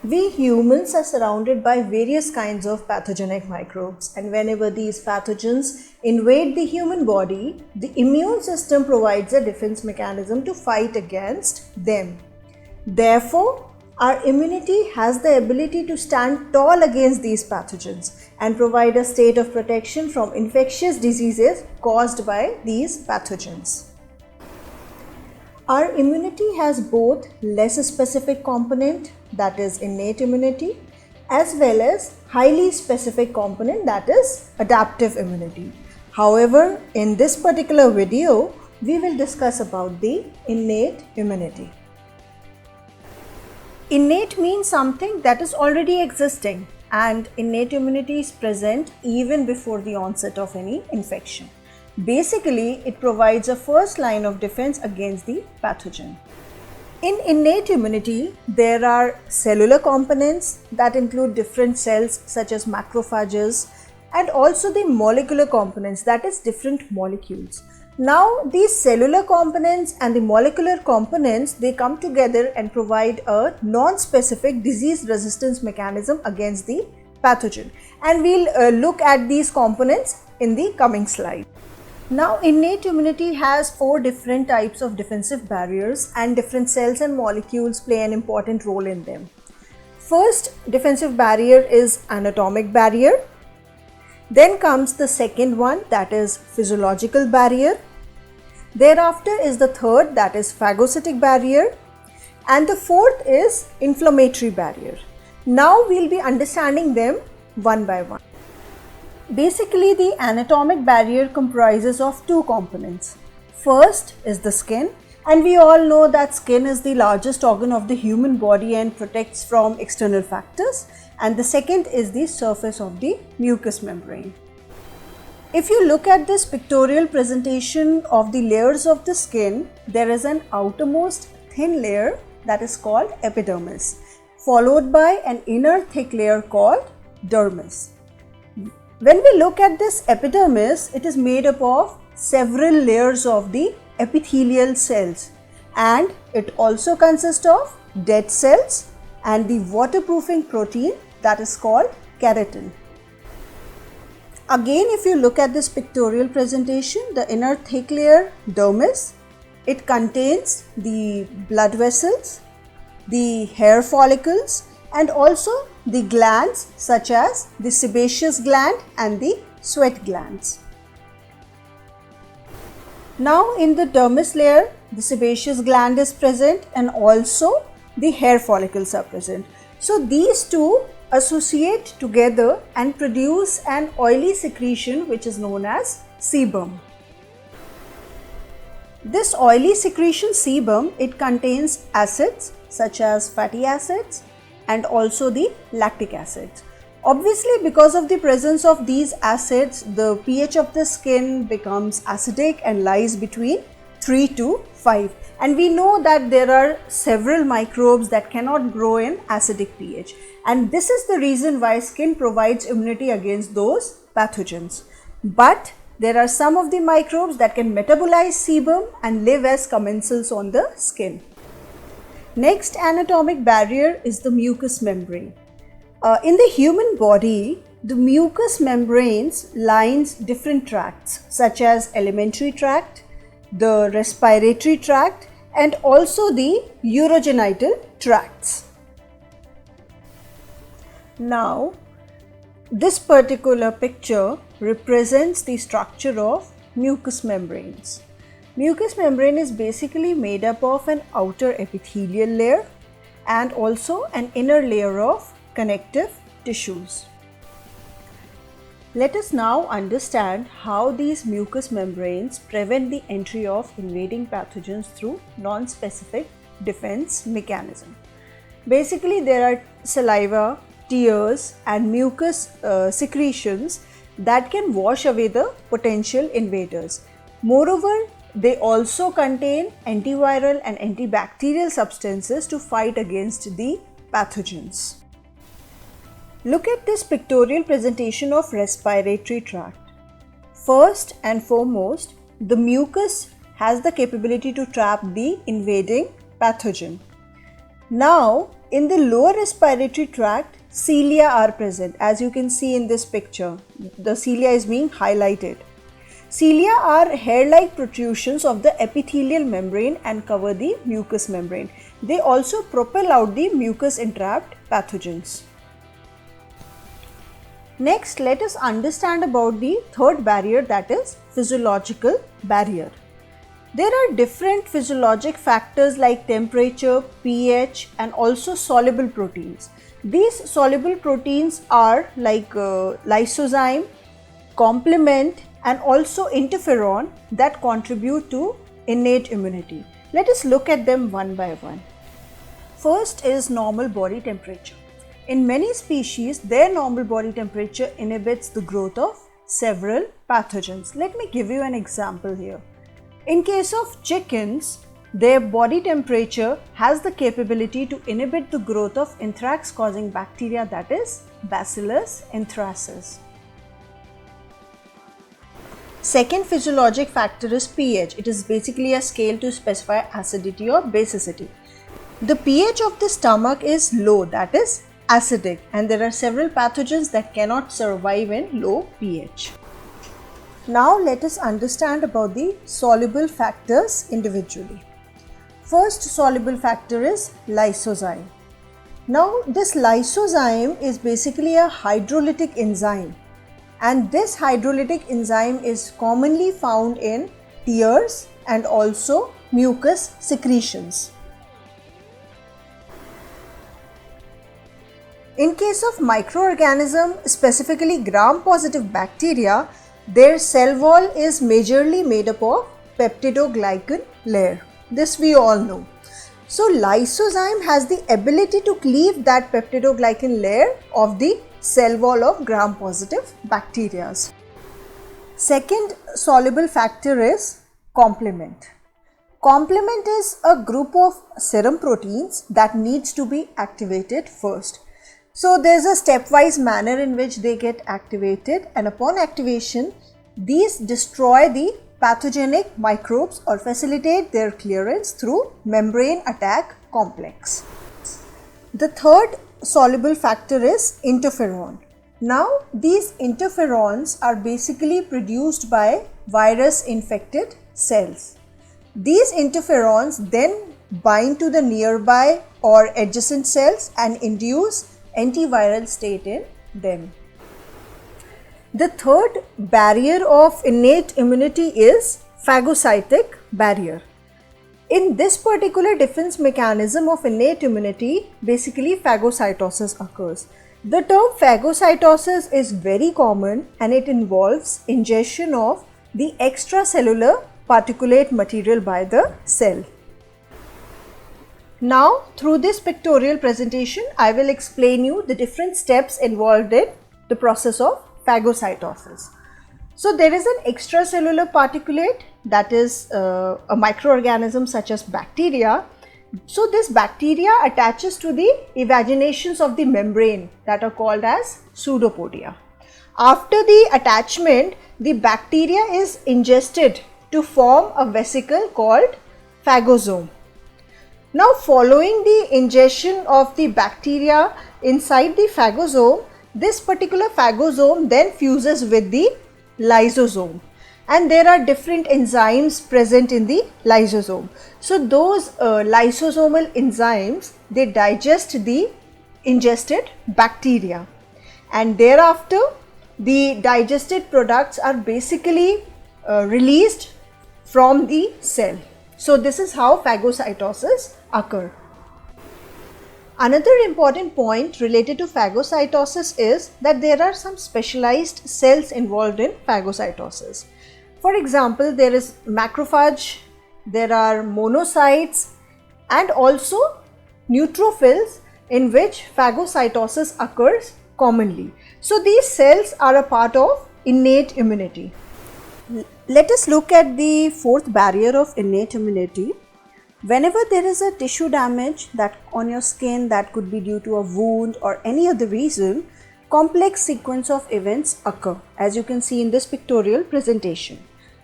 We humans are surrounded by various kinds of pathogenic microbes, and whenever these pathogens invade the human body, the immune system provides a defense mechanism to fight against them. Therefore, our immunity has the ability to stand tall against these pathogens and provide a state of protection from infectious diseases caused by these pathogens. Our immunity has both less specific component, that is innate immunity, as well as highly specific component, that is adaptive immunity. However, in this particular video, we will discuss about the innate immunity. Innate means something that is already existing, and innate immunity is present even before the onset of any infection. Basically, it provides a first line of defense against the pathogen. In innate immunity, there are cellular components that include different cells such as macrophages, and also the molecular components, that is different molecules. Now, these cellular components and the molecular components, they come together and provide a non-specific disease resistance mechanism against the pathogen. And we'll look at these components in the coming slide. Now, innate immunity has 4 different types of defensive barriers, and different cells and molecules play an important role in them. First defensive barrier is anatomic barrier. Then comes the second one, that is physiological barrier. Thereafter is the third, that is phagocytic barrier. And the fourth is inflammatory barrier. Now we'll be understanding them one by one. Basically, the anatomic barrier comprises of 2 components. First is the skin, and we all know that skin is the largest organ of the human body and protects from external factors. And the second is the surface of the mucous membrane. If you look at this pictorial presentation of the layers of the skin, there is an outermost thin layer that is called epidermis, followed by an inner thick layer called dermis. When we look at this epidermis, it is made up of several layers of the epithelial cells, and it also consists of dead cells and the waterproofing protein that is called keratin. Again, if you look at this pictorial presentation, the inner thick layer dermis, it contains the blood vessels, the hair follicles, and also the glands such as the sebaceous gland and the sweat glands. Now, in the dermis layer, the sebaceous gland is present and also the hair follicles are present. So, these two associate together and produce an oily secretion which is known as sebum. This oily secretion sebum, it contains acids such as fatty acids and also the lactic acids. Obviously, because of the presence of these acids, the pH of the skin becomes acidic and lies between 3 to 5. And we know that there are several microbes that cannot grow in acidic pH. And this is the reason why skin provides immunity against those pathogens. But there are some of the microbes that can metabolize sebum and live as commensals on the skin. Next anatomic barrier is the mucous membrane. In the human body, the mucous membranes lines different tracts such as alimentary tract, the respiratory tract, and also the urogenital tracts. Now, this particular picture represents the structure of mucous membranes. Mucous membrane is basically made up of an outer epithelial layer and also an inner layer of connective tissues. Let us now understand how these mucous membranes prevent the entry of invading pathogens through non-specific defense mechanism. Basically, there are saliva, tears and mucus secretions that can wash away the potential invaders. Moreover, they also contain antiviral and antibacterial substances to fight against the pathogens. Look at this pictorial presentation of respiratory tract. First and foremost, the mucus has the capability to trap the invading pathogen. Now, In the lower respiratory tract, cilia are present. As you can see in this picture, the cilia is being highlighted. Cilia are hair-like protrusions of the epithelial membrane and cover the mucous membrane. They also propel out the mucus entrapped pathogens. Next, let us understand about the third barrier, that is physiological barrier. There are different physiologic factors like temperature, pH, and also soluble proteins. These soluble proteins are like lysozyme, complement, and also interferon that contribute to innate immunity. Let us look at them one by one. First is normal body temperature. In many species, their normal body temperature inhibits the growth of several pathogens. Let me give you an example here. In case of chickens, their body temperature has the capability to inhibit the growth of anthrax causing bacteria, that is Bacillus anthracis. Second physiologic factor is pH. It is basically a scale to specify acidity or basicity. The pH of the stomach is low, that is acidic, and there are several pathogens that cannot survive in low pH. Now let us understand about the soluble factors individually. First soluble factor is lysozyme. Now this lysozyme is basically a hydrolytic enzyme, and this hydrolytic enzyme is commonly found in tears and also mucus secretions. In case of microorganism, specifically gram-positive bacteria, their cell wall is majorly made up of peptidoglycan layer. This we all know. So lysozyme has the ability to cleave that peptidoglycan layer of the cell wall of gram-positive bacteria. Second soluble factor is complement. Complement is a group of serum proteins that needs to be activated first. So there is a stepwise manner in which they get activated, and upon activation, these destroy the pathogenic microbes or facilitate their clearance through membrane attack complex. The third soluble factor is interferon. Now these interferons are basically produced by virus infected cells. These interferons then bind to the nearby or adjacent cells and induce antiviral state in them. The third barrier of innate immunity is phagocytic barrier. In this particular defense mechanism of innate immunity, basically phagocytosis occurs. The term phagocytosis is very common and it involves ingestion of the extracellular particulate material by the cell. Now, through this pictorial presentation, I will explain you the different steps involved in the process of phagocytosis. So, there is an extracellular particulate, that is a microorganism such as bacteria. So, this bacteria attaches to the evaginations of the membrane that are called as pseudopodia. After the attachment, the bacteria is ingested to form a vesicle called phagosome. Now, following the ingestion of the bacteria inside the phagosome, this particular phagosome then fuses with the lysosome, and there are different enzymes present in the lysosome. So, those lysosomal enzymes, they digest the ingested bacteria, and thereafter the digested products are basically released from the cell. So, this is how phagocytosis occurs. Another important point related to phagocytosis is that there are some specialized cells involved in phagocytosis. For example, there is macrophage, there are monocytes, and also neutrophils in which phagocytosis occurs commonly. So, these cells are a part of innate immunity. Let us look at the fourth barrier of innate immunity. Whenever there is a tissue damage that on your skin that could be due to a wound or any other reason, complex sequence of events occur, as you can see in this pictorial presentation.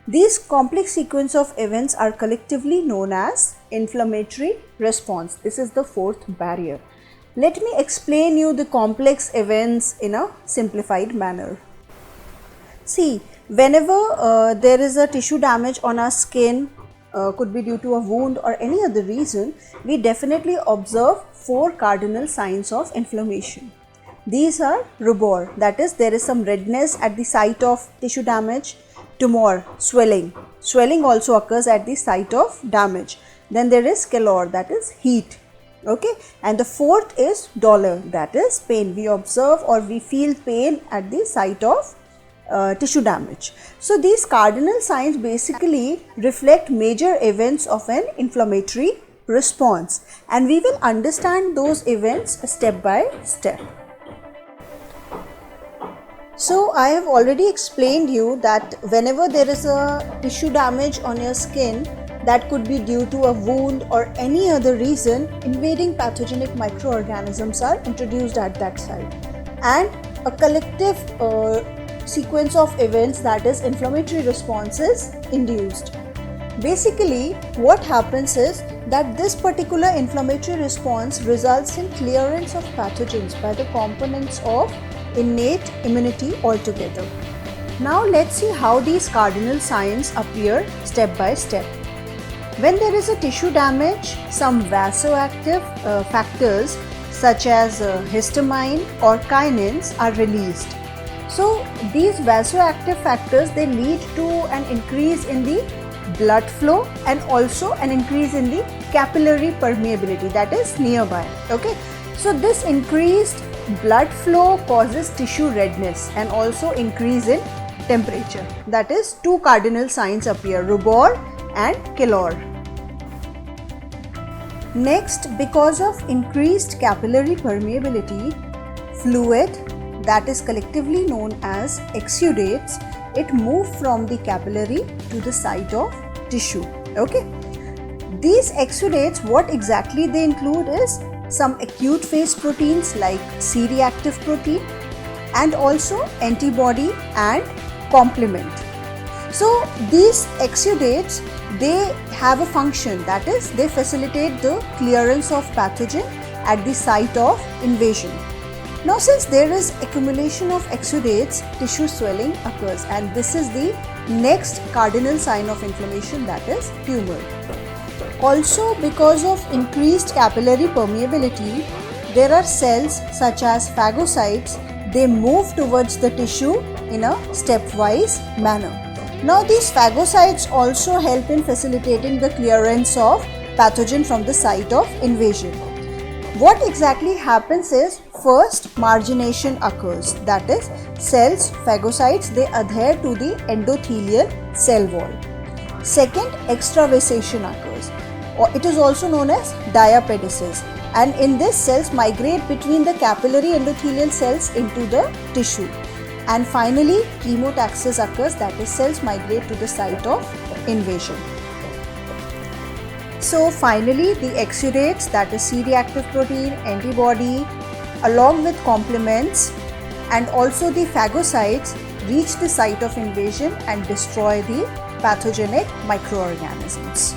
These complex sequence of events are collectively known as inflammatory response. This is the fourth barrier. Let me explain you the complex events in a simplified manner. See, whenever there is a tissue damage on our skin, could be due to a wound or any other reason, we definitely observe 4 cardinal signs of inflammation. These are rubor, that is, there is some redness at the site of tissue damage. Tumor, swelling. Swelling also occurs at the site of damage. Then there is calor, that is heat. Okay, and the fourth is dolor, that is pain. We observe or we feel pain at the site of tissue damage. So these cardinal signs basically reflect major events of an inflammatory response, and we will understand those events step by step. So I have already explained you that whenever there is a tissue damage on your skin, that could be due to a wound or any other reason, invading pathogenic microorganisms are introduced at that site, and a collective sequence of events, that is inflammatory response, is induced. Basically what happens is that this particular inflammatory response results in clearance of pathogens by the components of innate immunity altogether. Now let's see how these cardinal signs appear step by step. When there is a tissue damage, some vasoactive factors such as histamine or kinins are released. So these vasoactive factors, they lead to an increase in the blood flow and also an increase in the capillary permeability, that is nearby. Okay, so this increased blood flow causes tissue redness and also increase in temperature. That is, 2 cardinal signs appear, rubor and calor. Next, because of increased capillary permeability, fluid, that is collectively known as exudates, it moves from the capillary to the site of tissue. Okay, these exudates, what exactly they include is some acute phase proteins like C-reactive protein and also antibody and complement. So these exudates, they have a function, that is, they facilitate the clearance of pathogen at the site of invasion. Now since there is accumulation of exudates, tissue swelling occurs, and this is the next cardinal sign of inflammation, that is tumor. Also, because of increased capillary permeability, there are cells such as phagocytes, they move towards the tissue in a stepwise manner. Now these phagocytes also help in facilitating the clearance of pathogen from the site of invasion. What exactly happens is, first margination occurs, that is cells, phagocytes, they adhere to the endothelial cell wall. Second, extravasation occurs, or it is also known as diapedesis, and in this cells migrate between the capillary endothelial cells into the tissue. And finally, chemotaxis occurs, that is cells migrate to the site of invasion. So finally, the exudates, that is C-reactive protein, antibody, along with complements and also the phagocytes, reach the site of invasion and destroy the pathogenic microorganisms.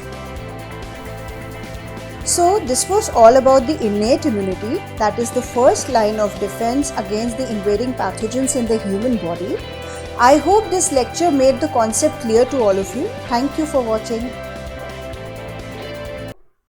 So this was all about the innate immunity, that is the first line of defense against the invading pathogens in the human body. I hope this lecture made the concept clear to all of you. Thank you for watching.